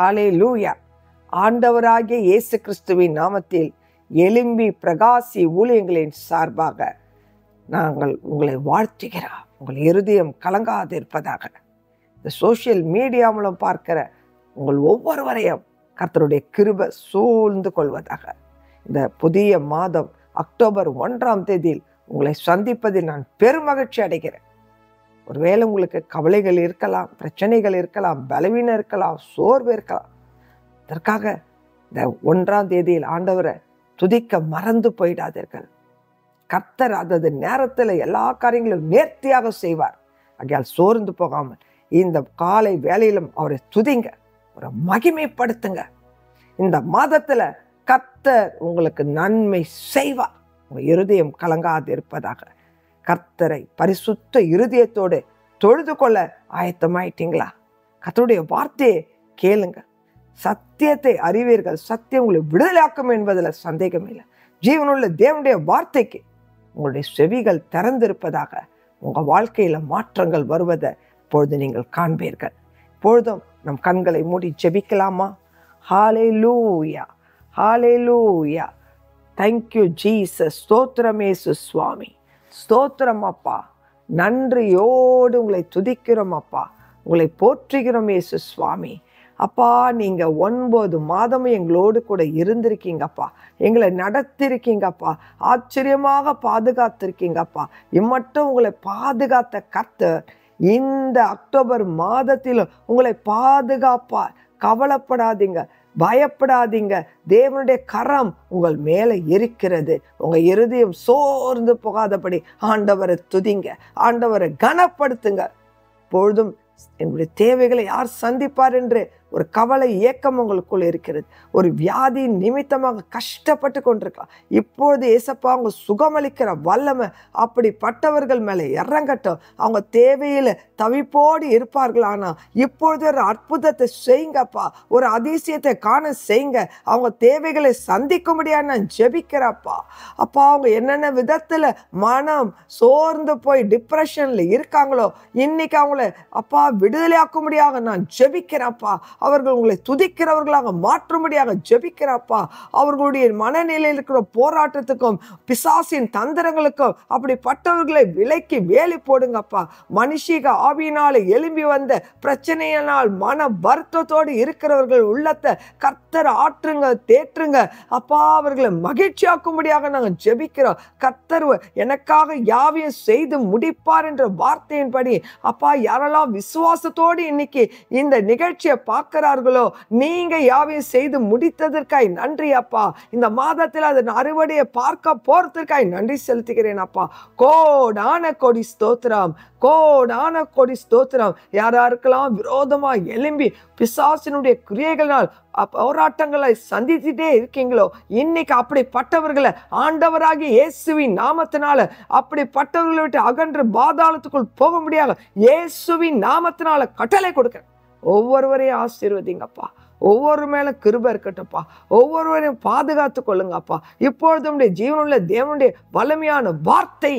ஹல்லேலூயா. ஆண்டவராகிய இயேசு கிறிஸ்துவின் நாமத்தில் எழும்பி பிரகாசி ஊழியங்களின் சார்பாக நாங்கள் உங்களை வாழ்த்துகிறோம். உங்கள் இருதயம் கலங்காதிருப்பதாக. இந்த சோசியல் மீடியா மூலம் பார்க்கிற உங்கள் ஒவ்வொருவரையும் கர்த்தருடைய கிருபை சூழ்ந்து கொள்வதாக. இந்த புதிய மாதம் அக்டோபர் 1ஆம் தேதியில் உங்களை சந்திப்பதில் நான் பெருமகிழ்ச்சி அடைகிறேன். ஒருவேளை உங்களுக்கு கவலைகள் இருக்கலாம், பிரச்சனைகள் இருக்கலாம், பலவீனம் இருக்கலாம், சோர்வு இருக்கலாம். அதற்காக இந்த 1ஆம் தேதியில் ஆண்டவரை துதிக்க மறந்து போயிடாதீர்கள். கர்த்தர் அதது நேரத்தில் எல்லா காரியங்களும் நேர்த்தியாக செய்வார். ஆகையால் சோர்ந்து போகாமல் இந்த காலை வேளையிலும் அவரை துதிங்க, அவரை மகிமைப்படுத்துங்க. இந்த மாதத்துல கர்த்தர் உங்களுக்கு நன்மை செய்வார். உங்க இருதயம் கலங்காது இருப்பதாக. கர்த்தரை பரிசுத்த இருதயத்தோடு தொழுது கொள்ள ஆயத்தமாயிட்டீங்களா? கர்த்தருடைய வார்த்தையை கேளுங்க. சத்தியத்தை அறிவீர்கள், சத்தியம் உங்களை விடுதலையாக்கும் என்பதில் சந்தேகம் இல்லை. ஜீவனுள்ள தேவனுடைய வார்த்தைக்கு உங்களுடைய செவிகள் திறந்திருப்பதாக. உங்க வாழ்க்கையில மாற்றங்கள் வருவதை இப்பொழுது நீங்கள் காண்பீர்கள். இப்பொழுதும் நம் கண்களை மூடி ஜெபிக்கலாமா? Hallelujah, hallelujah. Thank you Jesus. ஸ்தோத்திரம் இயேசு சுவாமி. ஸ்தோத்திரம் அப்பா. நன்றியோடு உங்களை துதிக்கிறோம் அப்பா, உங்களை போற்றுகிறோம் இயேசு சுவாமி. அப்பா, நீங்க 9 மாதமும் எங்களோடு கூட இருந்திருக்கீங்கப்பா, எங்களை நடத்திருக்கீங்கப்பா, ஆச்சரியமாக பாதுகாத்திருக்கீங்கப்பா. இம்மட்டும் உங்களை பாதுகாத்த கர்த்தர் இந்த அக்டோபர் மாதத்திலும் உங்களை பாதுகாப்பார். கவலைப்படாதீங்க, பயப்படாதீங்க. தேவனுடைய கரம் உங்கள் மேலே இருக்கிறது. உங்க இருதயம் சோர்ந்து போகாதபடி ஆண்டவரை துதிங்க, ஆண்டவரை கனப்படுத்துங்க. பொழுதும் என்னுடைய தேவைகளை யார் சந்திப்பார் என்று ஒரு கவலை ஏக்கம் உங்களுக்குள் இருக்கிறது. ஒரு வியாதி நிமித்தமாக கஷ்டப்பட்டு கொண்டிருக்கலாம். இப்பொழுது ஏசப்பா அவங்க சுகமளிக்கிற வல்லமை அப்படிப்பட்டவர்கள் மேலே இறங்கட்டும். அவங்க தேவையில தவிப்போடு இருப்பார்கள். ஆனா இப்பொழுது ஒரு அற்புதத்தை செய்யுங்கப்பா, ஒரு அதிசயத்தை காண செய்யுங்க. அவங்க தேவைகளை சந்திக்கும்படியா நான் ஜெபிக்கிறப்பா. அப்பா, அவங்க என்னென்ன விதத்துல மனம் சோர்ந்து போய் டிப்ரெஷன்ல இருக்காங்களோ, இன்னைக்கு அவங்கள அப்பா விடுதலையாக்கும்படியாக நான் ஜெபிக்கிறப்பா. அவர்கள் உங்களை துதிக்கிறவர்களாக மாற்றும்படியாக ஜெபிக்கிறப்பா. அவர்களுடைய மனநிலையில் இருக்கிற போராட்டத்துக்கும் பிசாசின் தந்திரங்களுக்கும் அப்படிப்பட்டவர்களை விலைக்கு வேலி போடுங்கப்பா. மனுஷிக ஆவியினால எழும்பி வந்த பிரச்சனையினால் மன வருத்தத்தோடு இருக்கிறவர்கள் உள்ளத்தை கர்த்தர் ஆற்றுங்க, தேற்றுங்க அப்பா. அவர்களை மகிழ்ச்சியாக்கும்படியாக நாங்கள் ஜெபிக்கிறோம். கர்த்தர் எனக்காக யாவையும் செய்து முடிப்பார் என்ற வார்த்தையின்படி அப்பா, யாரெல்லாம் விசுவாசத்தோடு இன்னைக்கு இந்த நிகழ்ச்சியை பார்க்கிறார்களோ, நீங்க யாவையும் செய்து முடித்ததற்காய் நன்றி அப்பா. இந்த மாதத்தில் அதன் அறுவடையை பார்க்க போறதற்காய் நன்றி செலுத்துகிறேன் அப்பா. கோடான கோடி ஸ்தோத்திரம், கோடான கோடி ஸ்தோத்திரம். யாராருக்கெல்லாம் விரோதமா எழும்பி பிசாசினுடைய கிரியைகளால் போராட்டங்களை சந்தித்துட்டே இருக்கீங்களோ, இன்னைக்கு அப்படிப்பட்டவர்களை ஆண்டவராகிய இயேசுவின் நாமத்தினால அப்படிப்பட்டவர்களை விட்டு அகன்று பாதாளத்துக்குள் போக முடியாது இயேசுவின் நாமத்தினால கட்டளை கொடுக்கிறேன். ஒவ்வொருவரையும் ஆசீர்வதிங்கப்பா. ஒவ்வொரு மேல கிருபை இருக்கட்டும்ப்பா. ஒவ்வொருவரையும் பாதுகாத்து கொள்ளுங்கப்பா. இப்பொழுது ஜீவனுள்ள தேவனுடைய வலிமையான வார்த்தை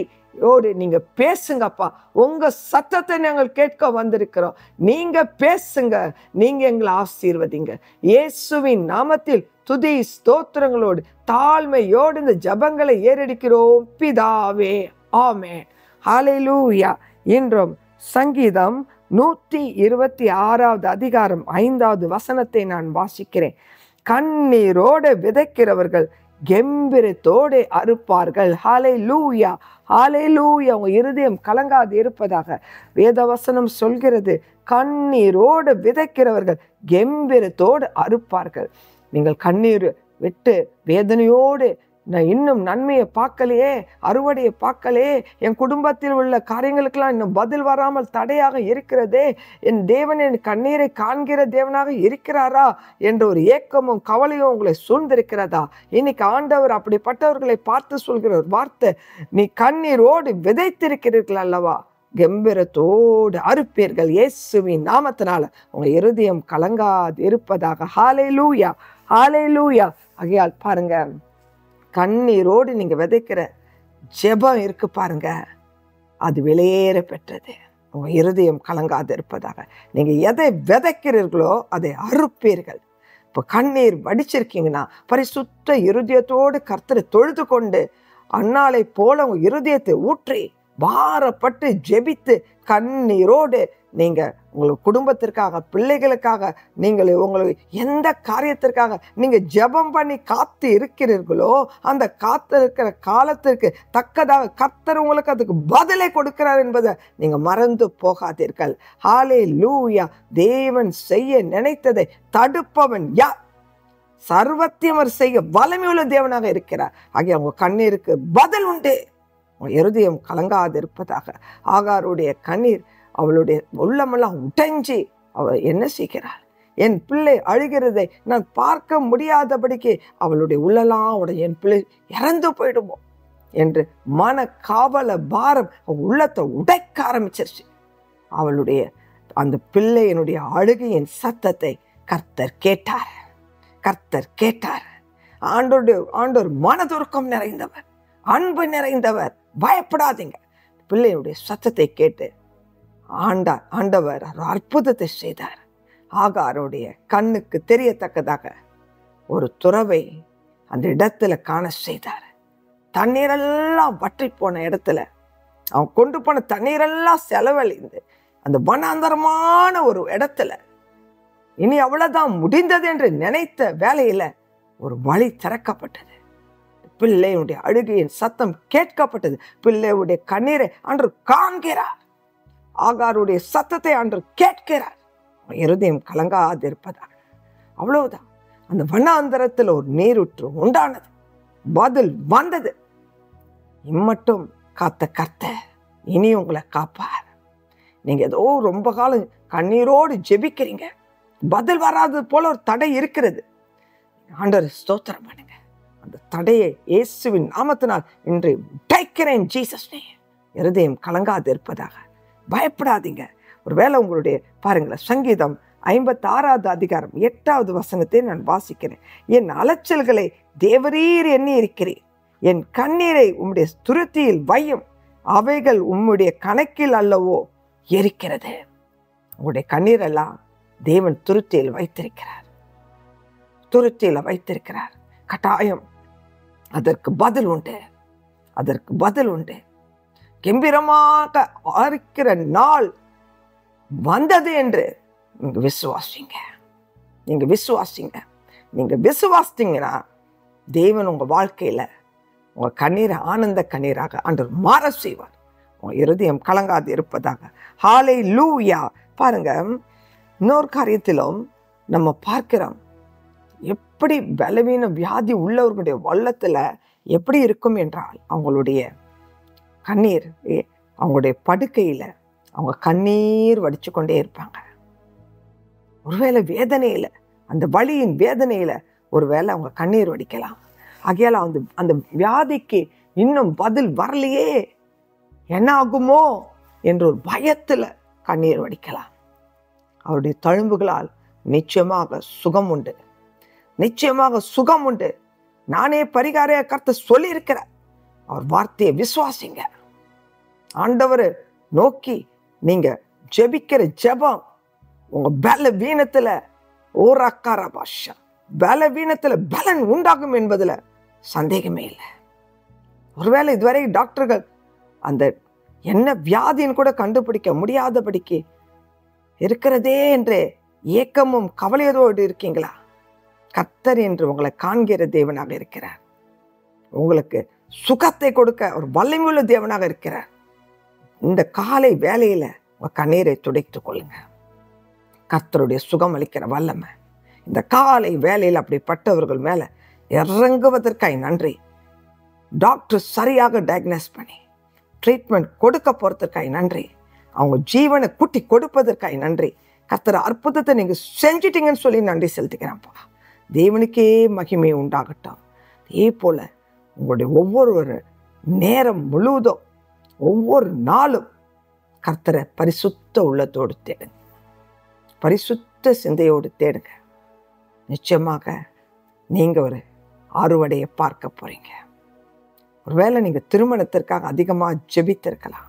நீங்க பேசுங்கப்பா. உங்க சத்தத்தை நாங்கள் கேட்க வந்திருக்கிறோம். நீங்க பேசுங்க, நீங்க எங்களை ஆசீர்வதிங்க. இயேசுவின் நாமத்தில் துதி ஸ்தோத்திரங்களோடு தாழ்மையோடு இந்த ஜபங்களை ஏறெடுக்கிறோம் பிதாவே, ஆமென். ஹல்லேலூயா. இன்றும் சங்கீதம் 126வது அதிகாரம் 5வது வசனத்தை நான் வாசிக்கிறேன். கண்ணீரோடு விதைக்கிறவர்கள் கெம்பீரத்தோடு அறுப்பார்கள். ஹல்லேலூயா, ஹல்லேலூயா. உங்க இருதயம் கலங்காது இருப்பதாக வேதவசனம் சொல்கிறது. கண்ணீரோடு விதைக்கிறவர்கள் கெம்பீரத்தோடு அறுப்பார்கள். நீங்கள் கண்ணீர் விட்டு வேதனையோடு நான் இன்னும் நன்மையை பார்க்கலையே, அறுவடையை பார்க்கலையே, என் குடும்பத்தில் உள்ள காரியங்களுக்கெல்லாம் இன்னும் பதில் வராமல் தடையாக இருக்கிறதே, என் தேவன் என் கண்ணீரை காண்கிற தேவனாக இருக்கிறாரா என்ற ஒரு ஏக்கமும் கவலையும் உங்களை சூழ்ந்திருக்கிறதா? இன்னைக்கு ஆண்டவர் அப்படிப்பட்டவர்களை பார்த்து சொல்கிற ஒரு வார்த்தை, நீ கண்ணீரோடு விதைத்திருக்கிறீர்கள் அல்லவா, கம்பீரத்தோடு அறுப்பீர்கள் இயேசுவின் நாமத்தினால. உங்க இருதயம் கலங்காது இருப்பதாக. ஹல்லேலூயா, ஹல்லேலூயா. ஆகையால் பாருங்க, கண்ணீரோடு நீங்க விதைக்கிற ஜெபம் இருக்கு பாருங்க, அது வெளியேற பெற்றது. உங்க இருதயம் கலங்காது இருப்பதாக. நீங்க எதை விதைக்கிறீர்களோ அதை அறுப்பீர்கள். இப்போ கண்ணீர் வடிச்சிருக்கீங்கன்னா பரிசுத்த இருதயத்தோடு கர்த்தரை தொழுது கொண்டு அன்னாலை போல உங்க இருதயத்தை ஊற்றி பாரப்பட்டு ஜெபித்து கண்ணீரோடு நீங்க உங்கள் குடும்பத்திற்காக, பிள்ளைகளுக்காக, நீங்கள் உங்களுக்கு எந்த காரியத்திற்காக நீங்க ஜெபம் பண்ணி காத்து இருக்கிறீர்களோ அந்த காத்து இருக்கிற காலத்திற்கு தக்கதாக கர்த்தர் உங்களுக்கு அதுக்கு பதிலை கொடுக்கிறார் என்பதை நீங்க மறந்து போகாதீர்கள். ஹல்லேலூயா. தேவன் செய்ய நினைத்ததை தடுப்பவன் யார்? சர்வத்தையும் செய்ய வல்லமையுள்ள தேவனாக இருக்கிறார். ஆகிய உங்க கண்ணீருக்கு பதில் உண்டு. உங்க இருதயம் கலங்காது இருப்பதாக. ஆகாருடைய கண்ணீர் அவளுடைய உள்ளமெல்லாம் உடைஞ்சி அவள் என்ன செய்கிறாள்? என் பிள்ளை அழுகிறதை நான் பார்க்க முடியாதபடிக்கு அவளுடைய உள்ளெல்லாம் என் பிள்ளை இறந்து போயிடுமோ என்று மன காவல பாரம் உள்ளத்தை உடைக்க ஆரம்பிச்சிருச்சு. அவளுடைய அந்த பிள்ளையினுடைய அழுகையின் சத்தத்தை கர்த்தர் கேட்டார். கர்த்தர் கேட்டார். ஆண்டவர் மனதுருக்கம் நிறைந்தவர், அன்பு நிறைந்தவர். பயப்படாதீங்க. பிள்ளையுடைய சத்தத்தை கேட்டு ஆண்டவர் அற்புதத்தை செய்தார். ஆகாருடைய கண்ணுக்கு தெரியத்தக்கதாக ஒரு துறவை அந்த இடத்துல காண செய்தார். தண்ணீரெல்லாம் வற்றி போன இடத்துல அவன் கொண்டு போன தண்ணீரெல்லாம் செலவழிந்து அந்த வனாந்தரமான ஒரு இடத்துல இனி அவ்வளவுதான் முடிந்தது என்று நினைத்த வேலையில ஒரு வழி திறக்கப்பட்டது. பிள்ளையுடைய அழுகையின் சத்தம் கேட்கப்பட்டது. பிள்ளையுடைய கண்ணீரை அன்று காண்கிறார். ஆகாருடைய சத்தத்தை அன்று கேட்கிறார். இருதயம் கலங்காது இருப்பதாக. அவ்வளவுதான். அந்த வனாந்தரத்தில் ஒரு நீரூற்று உண்டானது. பதில் வந்தது. இம்மட்டும் காத்த கர்த்தர் இனி உங்களை காப்பார். நீங்க ஏதோ ரொம்ப காலம் கண்ணீரோடு ஜெபிக்கிறீங்க, பதில் வராது போல ஒரு தடை இருக்கிறது. ஆண்டவரை ஸ்தோத்திரம் பண்ணுங்க. அந்த தடையை இயேசுவின் நாமத்தினால் இன்று உடைக்கிறேன். Jesus name. இருதயம் கலங்காது இருப்பதாக. பயப்படாதீங்க. ஒருவேளை உங்களுடைய பாருங்களேன், சங்கீதம் 56வது அதிகாரம் 8வது வசனத்தை நான் வாசிக்கிறேன். என் அலைச்சல்களை தேவரீர் எண்ணி இருக்கிறீர். என் கண்ணீரை உம்முடைய துருத்தியில் வையும். அவைகள் உம்முடைய கணக்கில் அல்லவோ இருக்கிறது. உங்களுடைய கண்ணீரெல்லாம் தேவன் துருத்தியில் வைத்திருக்கிறார். துருத்தியில வைத்திருக்கிறார். கட்டாயம் அதற்கு பதில் உண்டு. அதற்கு பதில் உண்டு. கம்பீரமாக ஆரிக்கிற நாள் வந்தது என்று நீங்க விசுவாசிங்க. நீங்க விசுவாசிங்க. நீங்க விசுவாசித்தீங்கன்னா தேவன் உங்க வாழ்க்கையில உங்க கண்ணீரை ஆனந்த கண்ணீராக ஆண்டவர் மாற செய்வார். உங்க இருதயம் கலங்காது இருப்பதாக. ஹல்லேலூயா. பாருங்க, இன்னொரு காரியத்திலும் நம்ம பார்க்கிறோம், எப்படி பலவீன வியாதி உள்ளவர்களுடைய வல்லத்துல எப்படி இருக்கும் என்றால் அவங்களுடைய கண்ணீர், அவங்களுடைய படுக்கையில அவங்க கண்ணீர் வடிச்சு கொண்டே இருப்பாங்க. ஒருவேளை வேதனையில, அந்த வலியின் வேதனையில ஒருவேளை அவங்க கண்ணீர் வடிக்கலாம். ஆகையால அந்த வியாதிக்கு இன்னும் பதில் வரலையே, என்ன ஆகுமோ என்ற ஒரு பயத்துல கண்ணீர் வடிக்கலாம். அவருடைய தழும்புகளால் நிச்சயமாக சுகம் உண்டு. நிச்சயமாக சுகம் உண்டு. நானே பரிகார கர்த்தர் சொல்லி இருக்கிறார். அவர் வார்த்தையை விசுவாசிங்க. ஆண்டவரை நோக்கி நீங்க ஜெபிக்கிற ஜெபம் உங்க பலவீனத்துல பலவீனத்துல பலன் உண்டாகும் என்பதுல சந்தேகமே இல்லை. ஒருவேளை இதுவரை டாக்டர்கள் அந்த என்ன வியாதின்னு கூட கண்டுபிடிக்க முடியாதபடிக்கு இருக்கிறதே என்று ஏக்கமும் கவலையோடு இருக்கீங்களா? கர்த்தர் என்று உங்களை காண்கிற தேவனாக இருக்கிறார். உங்களுக்கு சுகத்தை கொடுக்க ஒரு வல்லமையுள்ள தேவனாக இருக்கிறார். இந்த காலை வேளையில உங்க கண்ணீரை துடைத்துக் கொள்ளுங்க. கர்த்தருடைய சுகம் அளிக்கிற வல்லமை இந்த காலை வேளையில் அப்படிப்பட்டவர்கள் மேல இறங்குவதற்காய் நன்றி. டாக்டர் சரியாக டயக்னோஸ் பண்ணி ட்ரீட்மெண்ட் கொடுக்க போறதற்காய் நன்றி. அவங்க ஜீவனை கூட்டி கொடுப்பதற்காய் நன்றி. கர்த்தர் அற்புதத்தை நீங்க செஞ்சிட்டீங்கன்னு சொல்லி நன்றி செலுத்திக்கிறேன்ப்பா. தேவனுக்கே மகிமை உண்டாகட்டும். இதே போல உங்களுடைய ஒவ்வொரு நேரம் முழுவதும் ஒவ்வொரு நாளும் கர்த்தரை பரிசுத்த உள்ளத்தோடு தேடுங்க. பரிசுத்த சிந்தையோடு தேடுங்க. நிச்சயமாக நீங்க ஒரு அறுவடையை பார்க்க போறீங்க. ஒருவேளை நீங்க திருமணத்திற்காக அதிகமாக ஜெபித்திருக்கலாம்.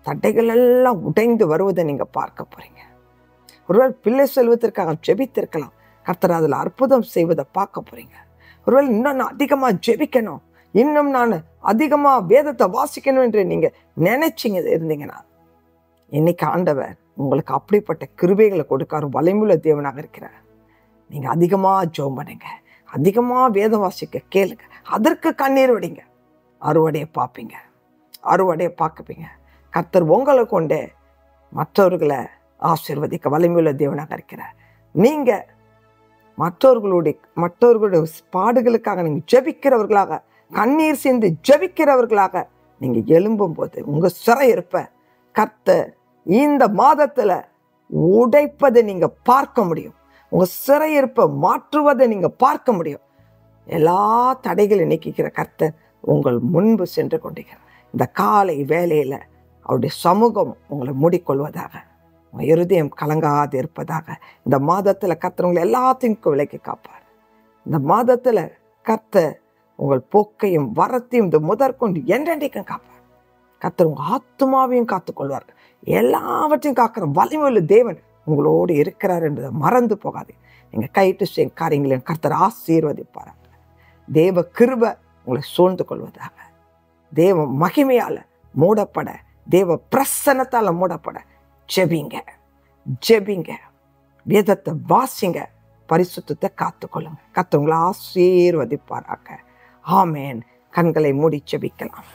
தடைகள் எல்லாம் உடைந்து வருவதை நீங்கள் பார்க்க போறீங்க. ஒருவேளை பிள்ளை செல்வத்திற்காக ஜெபித்திருக்கலாம், கர்த்தர் அதில் அற்புதம் செய்வதை பார்க்க போறீங்க. ஒருவேளை இன்னும் நான் அதிகமாக ஜெபிக்கணும், இன்னும் நான் அதிகமாக வேதத்தை வாசிக்கணும் என்று நீங்கள் நினைச்சிங்க இருந்தீங்கன்னா, இன்னைக்கு ஆண்டவர் உங்களுக்கு அப்படிப்பட்ட கிருபைகளை கொடுக்காரு. வலிமையுள்ள தேவனாக இருக்கிறார். நீங்கள் அதிகமாக ஜெபம் பண்ணுங்க, அதிகமாக வேதம் வாசிக்க கேளுங்க, அதற்கு கண்ணீர் விடுங்க. அறுவடையை பார்ப்பீங்க, அறுவடையை பார்ப்பீங்க. கர்த்தர் உங்களை கொண்டே மற்றவர்களை ஆசீர்வதிக்க வலிமையுள்ள தேவனாக இருக்கிறார். நீங்கள் மற்றவர்களுடைய பாடுகளுக்காக நீங்கள் ஜெபிக்கிறவர்களாக, கண்ணீர் சிந்து ஜெபிக்கிறவர்களாக நீங்கள் எழும்பும் போது உங்கள் சிறையிருப்ப கர்த்தர் இந்த மாதத்துல உடைப்பதை நீங்க பார்க்க முடியும். உங்க சிறையிருப்பை மாற்றுவதை நீங்க பார்க்க முடியும். எல்லா தடைகளை நீக்கிக்கிற கர்த்தர் உங்கள் முன்பு சென்று கொண்டிருக்கிறார். இந்த காலை வேலையில அவருடைய சமூகம் உங்களை மூடிக்கொள்வதாக, உங்க இருதயம் கலங்காது இருப்பதாக. இந்த மாதத்துல கர்த்தர் உங்களை எல்லாத்தையும் விலைக்கு காப்பார். இந்த மாதத்துல கர்த்தர் உங்கள் போக்கையும் வரத்தையும் இந்த முதற்கொண்டு என்றென்றைக்கும் காப்பார். கர்த்தர் உங்க ஆத்மாவையும் காத்துக்கொள்வார். எல்லாவற்றையும் காக்கிற வலிமையுள்ள தேவன் உங்களோடு இருக்கிறார் என்பதை மறந்து போகாது. நீங்க கைட்டு செய்யும் காரியங்களையும் கர்த்தர் ஆசீர்வதிப்பார். தேவ கிருபை உங்களை சூழ்ந்து கொள்வதாக. தேவ மகிமையால மூடப்பட, தேவ பிரசன்னத்தால மூடப்பட ஜெபிங்க, ஜெபிங்க, வேதத்தை வாசிங்க, பரிசுத்தத்தை காத்துக்கொள்ளுங்க. கர்த்தர் உங்களை ஆசீர்வதிப்பாராக. ஆமேன். கண்களை மூடி ஜெபிக்கலாம்.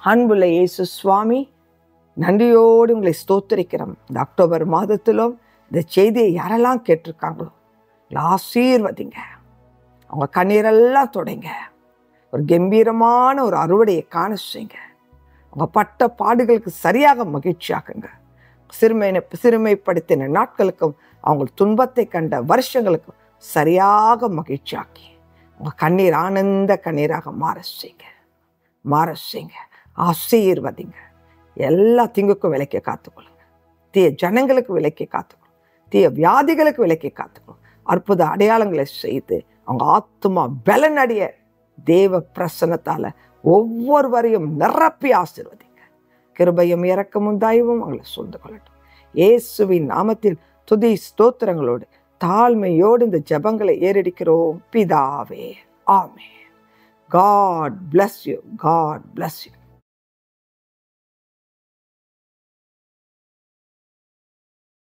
அன்புள்ள இயேசு சுவாமி, நன்றியோடு உங்களை ஸ்தோத்திரிக்கிறோம். இந்த அக்டோபர் மாதத்திலும் இந்த செய்தியை யாரெல்லாம் கேட்டிருக்காங்களோ ஆசீர்வதிங்க. அவங்க கண்ணீரெல்லாம் தொடைங்க. ஒரு கம்பீரமான ஒரு அறுவடையை காண செய்யுங்க. அவங்க பட்ட பாடுகளுக்கு சரியாக மகிழ்ச்சியாக்குங்க. சிறுமைப்படுத்தின நாட்களுக்கும் அவங்க துன்பத்தை கண்ட வருஷங்களுக்கும் சரியாக மகிழ்ச்சியாக்கி அவங்க கண்ணீர் ஆனந்த கண்ணீராக மாற செய்யுங்க, மாற செய்யுங்க. ஆசீர்வதிங்க. எல்லா தீங்குக்கும் விலைக்கு காத்துக்கொள்ளுங்க. தீய ஜனங்களுக்கு விலைக்கு காத்துக்கொள்ளுங்க. தீய வியாதிகளுக்கு விலைக்கு காத்துக்கொள்ளுங்க. அற்புத அடையாளங்களை செய்து அவங்க ஆத்துமா பலனடைய தேவ பிரசன்னத்தால ஒவ்வொருவரையும் நிரப்பி ஆசீர்வதிங்க. கிருபையும் இரக்கமும் தயவும் அவங்களை சூழ்ந்து கொள்ளட்டும். இயேசுவின் நாமத்தில் துதி ஸ்தோத்திரங்களோடு தாழ்மையோடு இந்த ஜெபங்களை ஏறெடுக்கிறோம் பிதாவே. ஆமென். God bless you. God bless you.